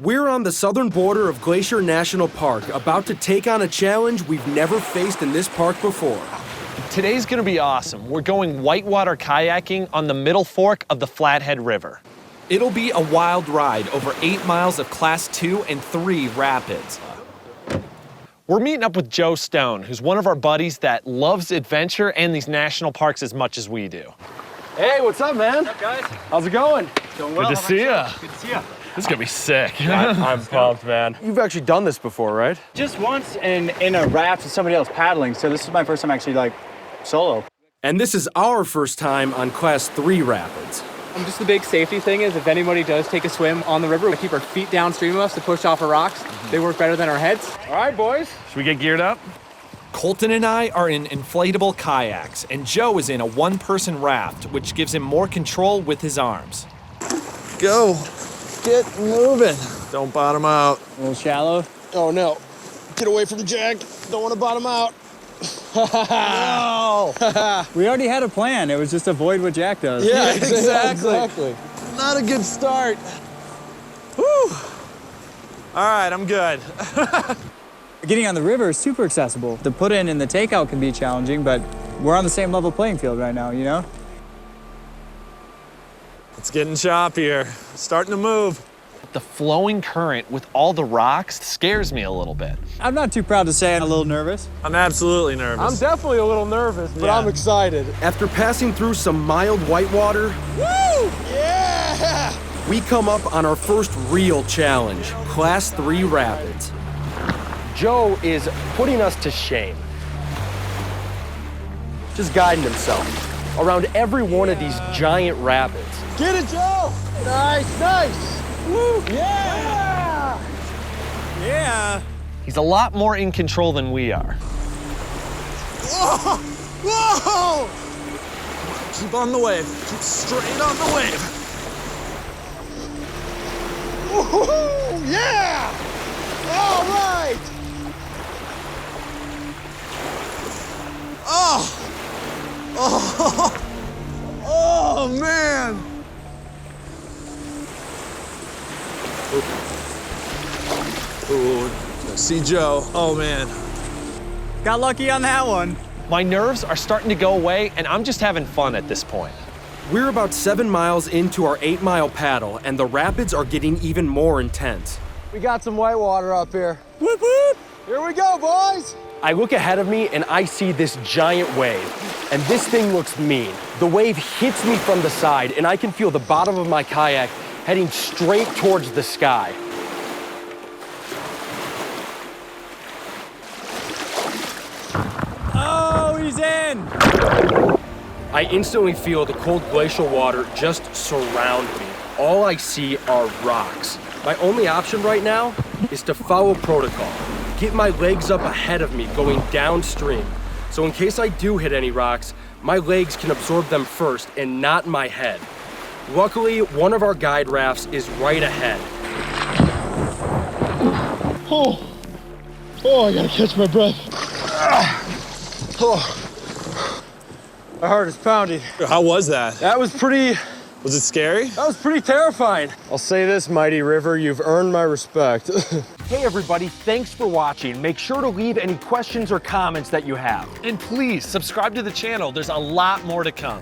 We're on the southern border of Glacier National Park, about to take on a challenge we've never faced in this park before. Today's gonna be awesome. We're going whitewater kayaking on the middle fork of the Flathead River. It'll be a wild ride over 8 miles of Class 2 and 3 rapids. We're meeting up with Joe Stone, who's one of our buddies that loves adventure and these national parks as much as we do. Hey, what's up, man? What's up, guys? How's it going? Doing well. Good to see ya. Good to see ya. This is gonna be sick. I'm pumped, man. You've actually done this before, right? Just once in a raft with somebody else paddling, so this is my first time actually solo. And this is our first time on Class 3 rapids. Just the big safety thing is if anybody does take a swim on the river, we keep our feet downstream of us to push off of rocks. They work better than our heads. All right, boys. Should we get geared up? Colton and I are in inflatable kayaks, and Joe is in a one-person raft, which gives him more control with his arms. Go. Get moving. Don't bottom out. A little shallow. Oh no. Get away from Jack. Don't want to bottom out. No. We already had a plan. It was just avoid what Jack does. Yeah, exactly. Not a good start. Woo. All right, I'm good. Getting on the river is super accessible. The put-in and the takeout can be challenging, but we're on the same level playing field right now, you know? It's getting choppier. Starting to move. The flowing current with all the rocks scares me a little bit. I'm not too proud to say I'm a little nervous. I'm absolutely nervous. I'm definitely a little nervous, but I'm excited. After passing through some mild whitewater, Woo! Yeah! we come up on our first real challenge, Class 3 rapids. Joe is putting us to shame. Just guiding himself around every one of these giant rapids. Get it, Joe! Nice! Woo! Yeah! Yeah! He's a lot more in control than we are. Whoa! Whoa! Keep on the wave. Keep straight on the wave. Woohoo! Yeah! All right! Oh! Oh! Oh, man! Ooh, see Joe. Oh, man. Got lucky on that one. My nerves are starting to go away, and I'm just having fun at this point. We're about 7 miles into our 8-mile paddle, and the rapids are getting even more intense. We got some whitewater up here. Whoop, whoop. Here we go, boys. I look ahead of me and I see this giant wave, and this thing looks mean. The wave hits me from the side, and I can feel the bottom of my kayak heading straight towards the sky. Oh, he's in! I instantly feel the cold glacial water just surround me. All I see are rocks. My only option right now is to follow protocol. Get my legs up ahead of me going downstream. So in case I do hit any rocks, my legs can absorb them first and not my head. Luckily, one of our guide rafts is right ahead. Oh, I gotta catch my breath. Oh, my heart is pounding. How was that? That was pretty scary? terrifying. I'll say this, mighty river, you've earned my respect. Hey everybody, thanks for watching. Make sure to leave any questions or comments that you have. And please, subscribe to the channel. There's a lot more to come.